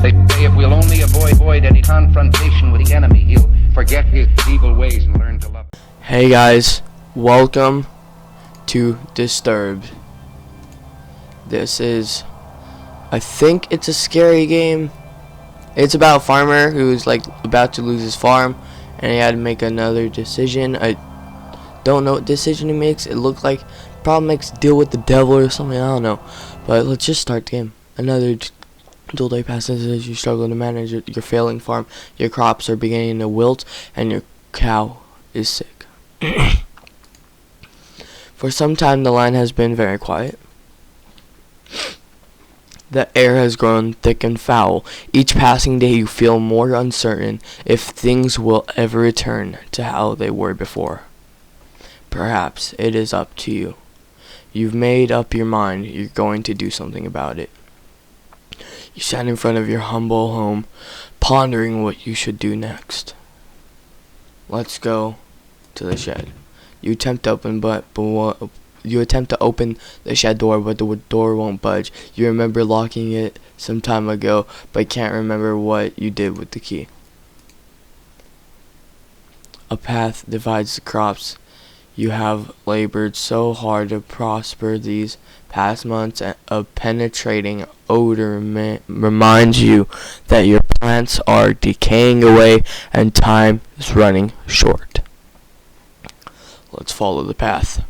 They say if we'll only avoid any confrontation with the enemy, he'll forget his evil ways and learn to love. Hey guys, welcome to Disturbed. This is, I think it's a scary game. It's about a farmer who's like about to lose his farm, and he had to make another decision. I don't know what decision he makes. It looked like probably makes deal with the devil or something. I don't know. But let's just start the game. Another dull day passes as you struggle to manage your failing farm. Your crops are beginning to wilt, and your cow is sick. For some time, the line has been very quiet. The air has grown thick and foul. Each passing day you feel more uncertain if things will ever return to how they were before. Perhaps it is up to you. You've made up your mind you're going to do something about it. You stand in front of your humble home, pondering what you should do next. Let's go to the shed. You attempt to open the shed door, but the door won't budge. You remember locking it some time ago, but can't remember what you did with the key. A path divides the crops. You have labored so hard to prosper these past months. A penetrating odor reminds you that your plants are decaying away and time is running short. Let's follow the path.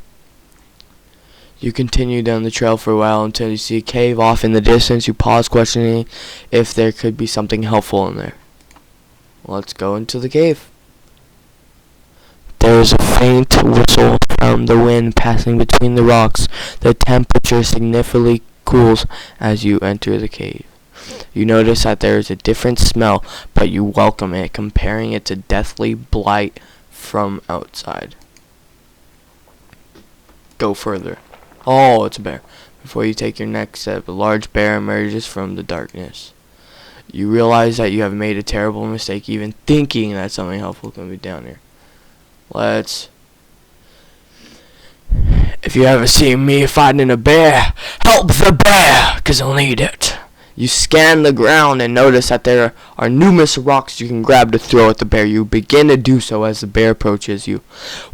You continue down the trail for a while until you see a cave off in the distance. You pause, questioning if there could be something helpful in there. Let's go into the cave. There is a faint whistle from the wind passing between the rocks. The temperature significantly cools as you enter the cave. You notice that there is a different smell, but you welcome it, comparing it to deathly blight from outside. Go further. Oh, it's a bear. Before you take your next step, a large bear emerges from the darkness. You realize that you have made a terrible mistake even thinking that something helpful can be down here. If you ever see me fighting a bear, help the bear, 'cause I'll need it. You scan the ground and notice that there are numerous rocks you can grab to throw at the bear. You begin to do so as the bear approaches you.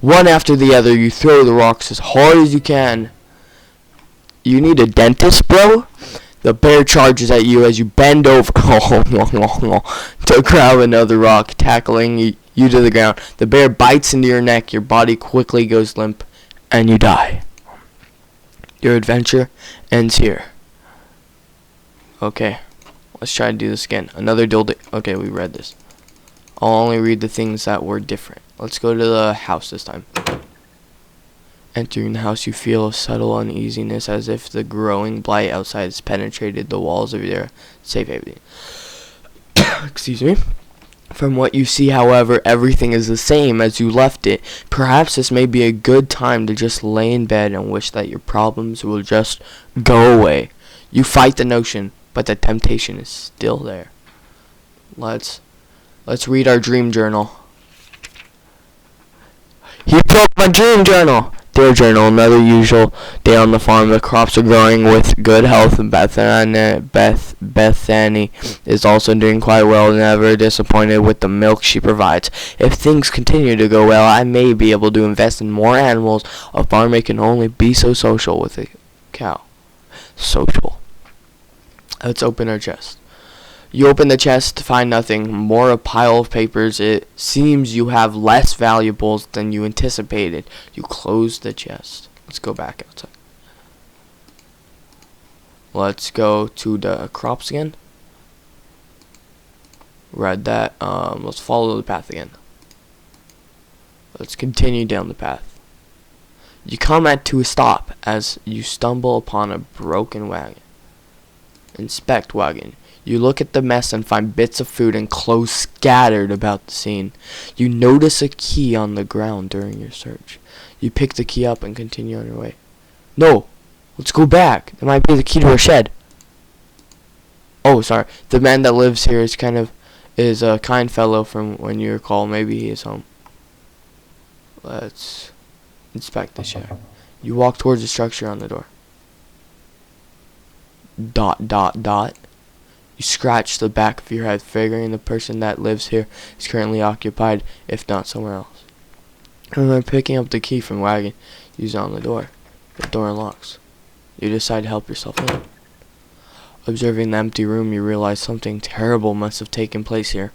One after the other, you throw the rocks as hard as you can. You need a dentist, bro? The bear charges at you as you bend over to grab another rock, tackling you to the ground. The bear bites into your neck. Your body quickly goes limp, and you die. Your adventure ends here. Okay, let's try to do this again. Another dull day. Okay, we read this. I'll only read the things that were different. Let's go to the house this time. Entering the house, you feel a subtle uneasiness as if the growing blight outside has penetrated the walls of your safe haven. Excuse me. From what you see, however, everything is the same as you left it. Perhaps this may be a good time to just lay in bed and wish that your problems will just go away. You fight the notion, but the temptation is still there. Let's read our dream journal. He broke my dream journal! Dear journal, another usual day on the farm. The crops are growing with good health. Bethany is also doing quite well, never disappointed with the milk she provides. If things continue to go well, I may be able to invest in more animals. A farmer can only be so social with a cow. Social. Let's open our chest. You open the chest to find nothing, more a pile of papers. It seems you have less valuables than you anticipated. You close the chest. Let's go back outside. Let's go to the crops again. Read that. Let's follow the path again. Let's continue down the path. You come to a stop as you stumble upon a broken wagon. Inspect wagon. You look at the mess and find bits of food and clothes scattered about the scene. You notice a key on the ground during your search. You pick the key up and continue on your way. No! Let's go back. That might be the key to our shed. Oh, sorry. The man that lives here is a kind fellow from when you recall. Maybe he is home. Let's inspect the shed. You walk towards the structure on the door. ... You scratch the back of your head, figuring the person that lives here is currently occupied, if not somewhere else. And when picking up the key from the wagon, use it on the door. The door unlocks. You decide to help yourself in. Observing the empty room, you realize something terrible must have taken place here.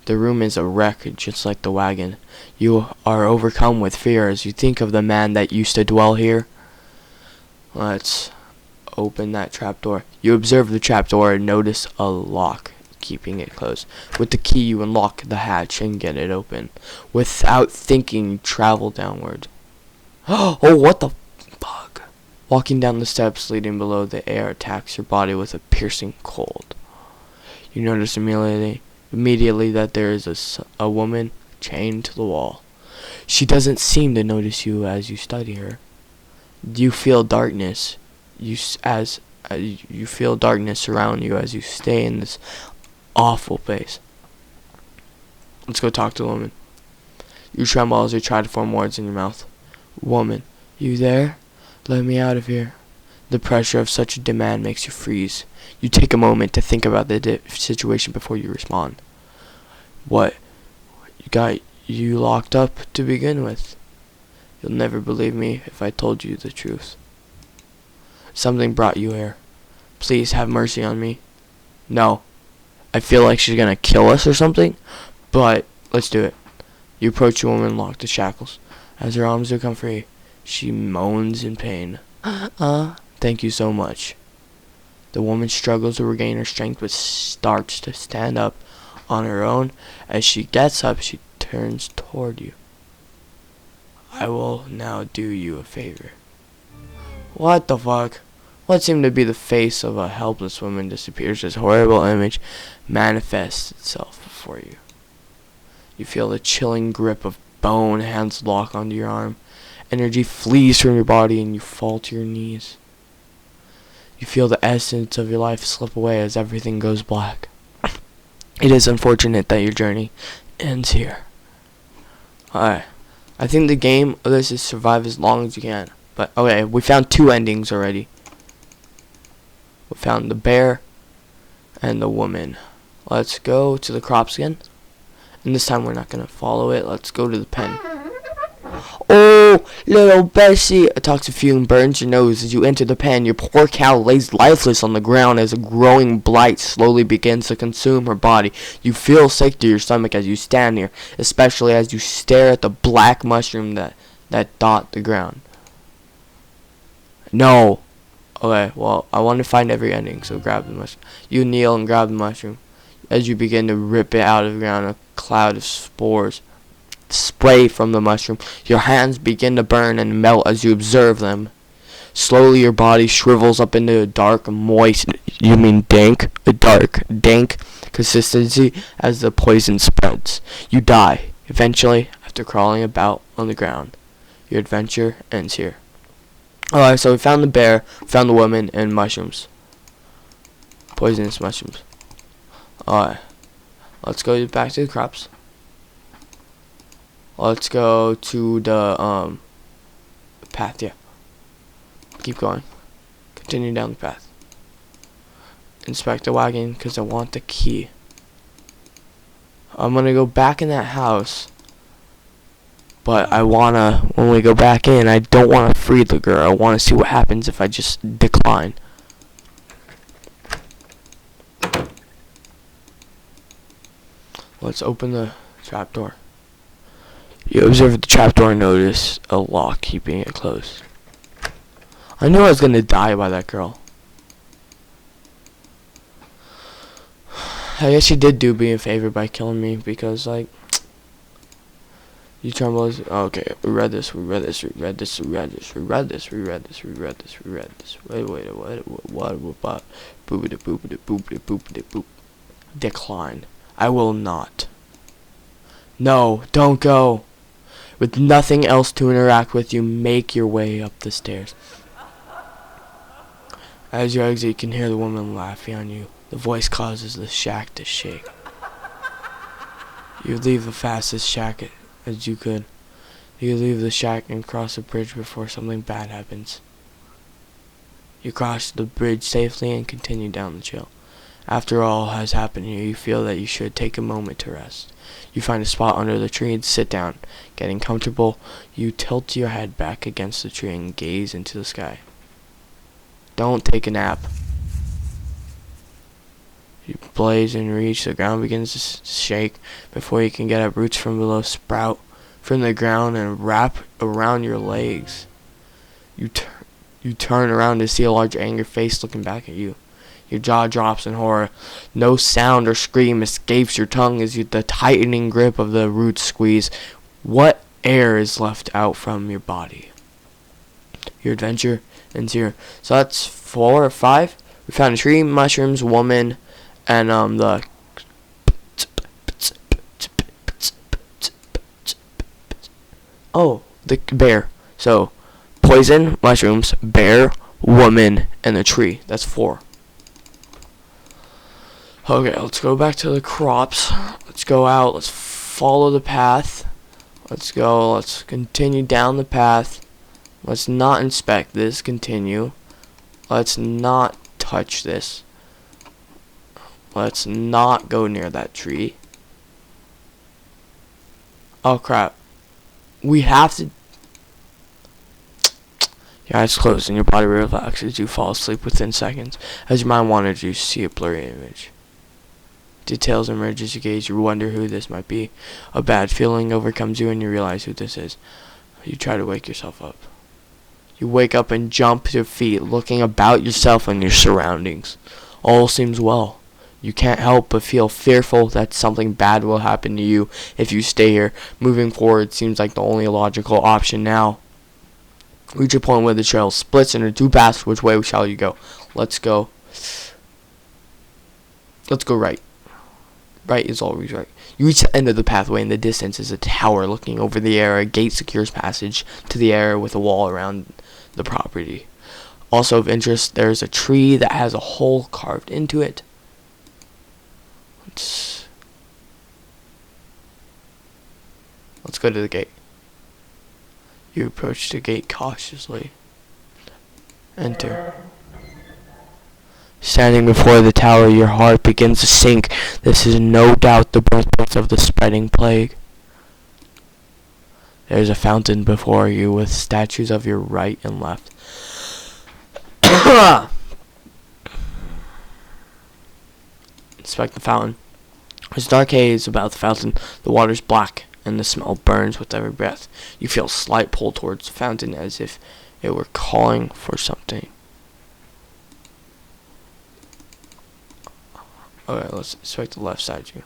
The room is a wreck, just like the wagon. You are overcome with fear as you think of the man that used to dwell here. Let's open that trapdoor. You observe the trapdoor and notice a lock, keeping it closed. With the key, you unlock the hatch and get it open. Without thinking, you travel downward. Oh, what the fuck? Walking down the steps leading below, the air attacks your body with a piercing cold. You notice immediately that there is a woman chained to the wall. She doesn't seem to notice you as you study her. You feel darkness. You feel darkness surround you as you stay in this awful place. Let's go talk to the woman. You tremble as you try to form words in your mouth. Woman, you there? Let me out of here. The pressure of such a demand makes you freeze. You take a moment to think about the situation before you respond. What? You got you locked up to begin with. You'll never believe me if I told you the truth. Something brought you here. Please have mercy on me. No. I feel like she's gonna kill us or something, but let's do it. You approach the woman locked in shackles. As her arms become free, she moans in pain. Thank you so much. The woman struggles to regain her strength but starts to stand up on her own. As she gets up, she turns toward you. I will now do you a favor. What the fuck? What seemed to be the face of a helpless woman disappears as a horrible image manifests itself before you. You feel the chilling grip of bone hands lock onto your arm. Energy flees from your body and you fall to your knees. You feel the essence of your life slip away as everything goes black. It is unfortunate that your journey ends here. Alright. I think the game of this is survive as long as you can. But okay, we found 2 endings already. We found the bear and the woman. Let's go to the crops again. And this time we're not going to follow it. Let's go to the pen. Oh, little Bessie. A toxic fume burns your nose as you enter the pen. Your poor cow lays lifeless on the ground as a growing blight slowly begins to consume her body. You feel sick to your stomach as you stand here, especially as you stare at the black mushroom that dot the ground. No. Okay, well, I want to find every ending, so grab the mushroom. You kneel and grab the mushroom. As you begin to rip it out of the ground, a cloud of spores spray from the mushroom. Your hands begin to burn and melt as you observe them. Slowly your body shrivels up into a dark, moist, dank consistency as the poison spreads. You die, eventually, after crawling about on the ground. Your adventure ends here. Alright, so we found the bear, found the woman, and mushrooms. Poisonous mushrooms. Alright. Let's go back to the crops. Let's go to the path, yeah. Keep going. Continue down the path. Inspect the wagon because I want the key. I'm gonna go back in that house. But I wanna, when we go back in, I don't wanna free the girl. I wanna see what happens if I just decline. Let's open the trapdoor. You observe the trapdoor and notice a lock keeping it closed. I knew I was gonna die by that girl. I guess she did do me a favor by killing me because, like, you tremble. Okay, we read this. Wait, what? Boop. Decline. I will not. No, don't go. With nothing else to interact with, you make your way up the stairs. As you exit, you can hear the woman laughing on you. The voice causes the shack to shake. You leave the fastest shack as you could. You leave the shack and cross a bridge before something bad happens. You cross the bridge safely and continue down the trail. After all has happened here, you feel that you should take a moment to rest. You find a spot under the tree and sit down. Getting comfortable, you tilt your head back against the tree and gaze into the sky. Don't take a nap. You blaze and reach. The ground begins to shake before you can get up. Roots from below sprout from the ground and wrap around your legs. You turn around to see a large angry face looking back at you. Your jaw drops in horror. No sound or scream escapes your tongue as the tightening grip of the roots squeeze. What air is left out from your body? Your adventure ends here. So that's 4 or 5. We found a tree, mushrooms, woman, and the bear. So poison, mushrooms, bear, woman, and the tree. That's 4. Okay, let's go back to the crops. Let's go out. Let's follow the path. Let's go. Let's continue down the path. Let's not inspect this. Continue. Let's not touch this. Let's not go near that tree. Oh, crap. We have to... Your eyes close and your body relaxes. You fall asleep within seconds. As your mind wanders, you see a blurry image. Details emerge as you gaze. You wonder who this might be. A bad feeling overcomes you and you realize who this is. You try to wake yourself up. You wake up and jump to your feet, looking about yourself and your surroundings. All seems well. You can't help but feel fearful that something bad will happen to you if you stay here. Moving forward seems like the only logical option now. Reach a point where the trail splits into 2 paths. Which way shall you go? Let's go right. Right is always right. You reach the end of the pathway. In the distance is a tower looking over the air. A gate secures passage to the air with a wall around the property. Also of interest, there is a tree that has a hole carved into it. Let's go to the gate. You approach the gate cautiously. Enter. Standing before the tower, your heart begins to sink. This is no doubt the birthplace of the spreading plague. There is a fountain before you with statues of your right and left. Inspect the fountain. There's a dark haze about the fountain. The water's black, and the smell burns with every breath. You feel a slight pull towards the fountain as if it were calling for something. Okay, let's inspect the left statue.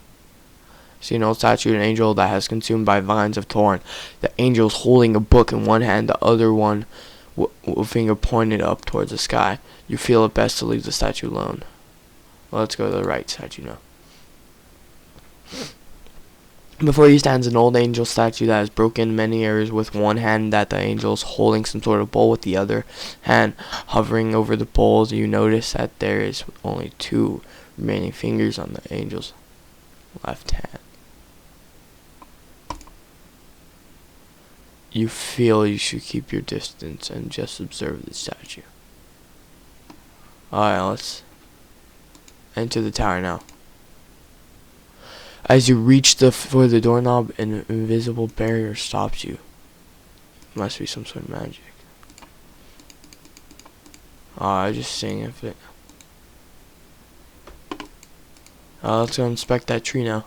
See an old statue, an angel that has consumed by vines of thorn. The angel is holding a book in one hand, the other one finger pointed up towards the sky. You feel it best to leave the statue alone. Well, let's go to the right statue now. Before you stands an old angel statue that is broken in many areas. With one hand that the angel is holding some sort of bowl, with the other hand hovering over the bowl. You notice that there is only 2 remaining fingers on the angel's left hand. You feel you should keep your distance and just observe the statue. Alright, let's enter the tower now. As you reach for the doorknob, an invisible barrier stops you. Must be some sort of magic. I just seeing if it... let's go inspect that tree now.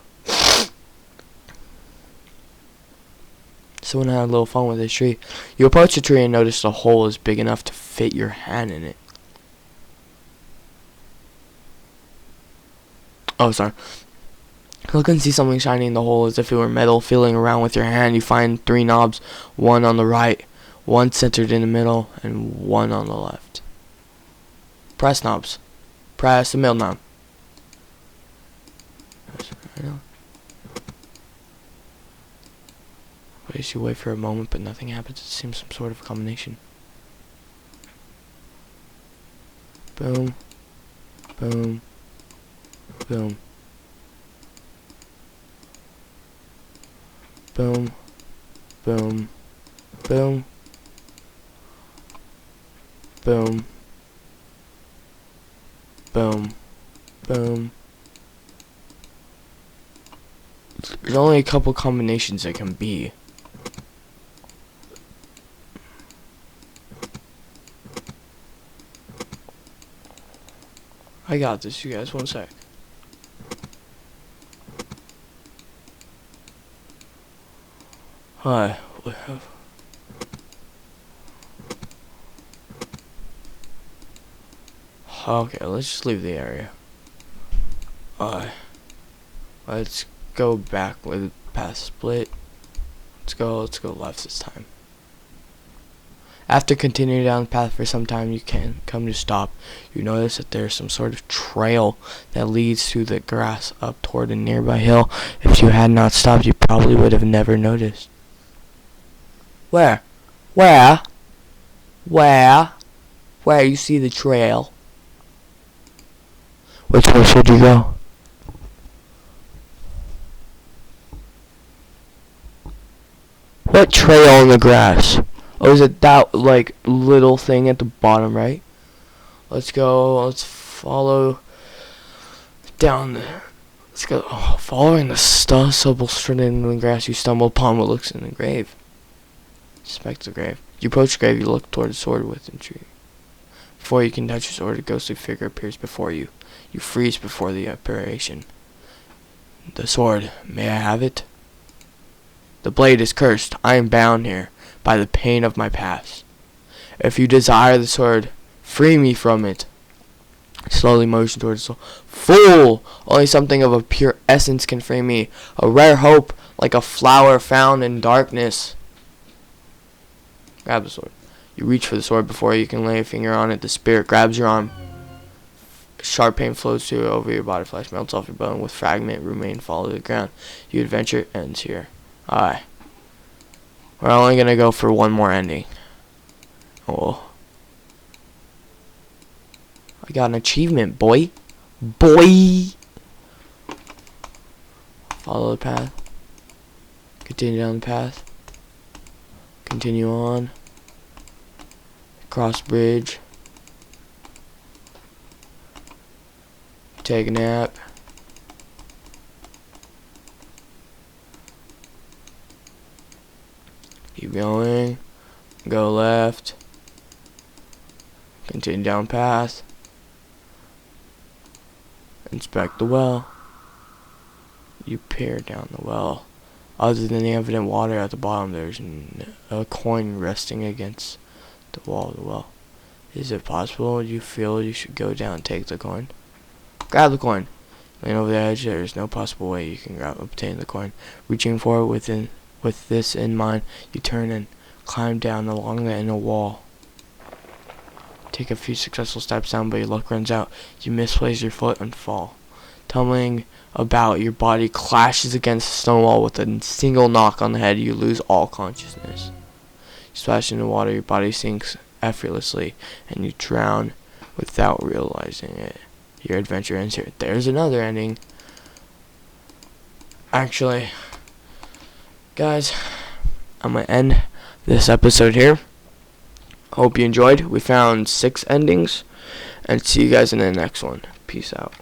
Someone had a little fun with this tree. You approach the tree and notice the hole is big enough to fit your hand in it. Oh, sorry. Look and see something shiny in the hole as if it were metal. Feeling around with your hand, you find 3 knobs. 1 on the right, 1 centered in the middle, and 1 on the left. Press knobs. Press the middle knob. You wait for a moment, but nothing happens. It seems some sort of combination. Boom. Boom. Boom. Boom. Boom. Boom. Boom. Boom. Boom. There's only a couple combinations it can be. I got this, you guys. One sec. Hi. Okay, let's just leave the area. Let's go back with path split. Let's go left this time. After continuing down the path for some time, you can come to stop. You notice that there's some sort of trail that leads through the grass up toward a nearby hill. If you had not stopped, you probably would have never noticed. Where? Where you see the trail? Which way should you go? What trail in the grass? Oh, is it that, like, little thing at the bottom, right? Let's go, let's follow down the, let's go, following the stubble straight into the grass, you stumble upon what looks in the grave. Suspect the grave. You approach the grave, you look toward the sword with intrigue. Before you can touch the sword, a ghostly figure appears before you. You freeze before the apparition. The sword, may I have it? The blade is cursed. I am bound here by the pain of my past. If you desire the sword, free me from it. Slowly motion towards the soul. Fool! Only something of a pure essence can free me. A rare hope, like a flower found in darkness. Grab the sword. You reach for the sword before you can lay a finger on it. The spirit grabs your arm. Sharp pain flows through over your body. Flesh melts off your bone. With fragment remain fall to the ground. Your adventure ends here. Alright. We're only gonna go for one more ending. Oh. I got an achievement, boy. Boy! Follow the path. Continue down the path. Continue on. Cross bridge. Take a nap. Keep going. Go left. Continue down path. Inspect the well. You peer down the well. Other than the evident water at the bottom, there's a coin resting against the wall of the well. Is it possible you feel you should go down and take the coin? Grab the coin. Lean over the edge. There is no possible way you can obtain the coin. Reaching for it with this in mind, you turn and climb down along the inner wall. Take a few successful steps down, but your luck runs out. You misplace your foot and fall. Tumbling about, your body clashes against the stone wall with a single knock on the head. You lose all consciousness. You splash into water, your body sinks effortlessly, and you drown without realizing it. Your adventure ends here. There's another ending. Actually, guys, I'm going to end this episode here. Hope you enjoyed. We found 6 endings, and see you guys in the next one. Peace out.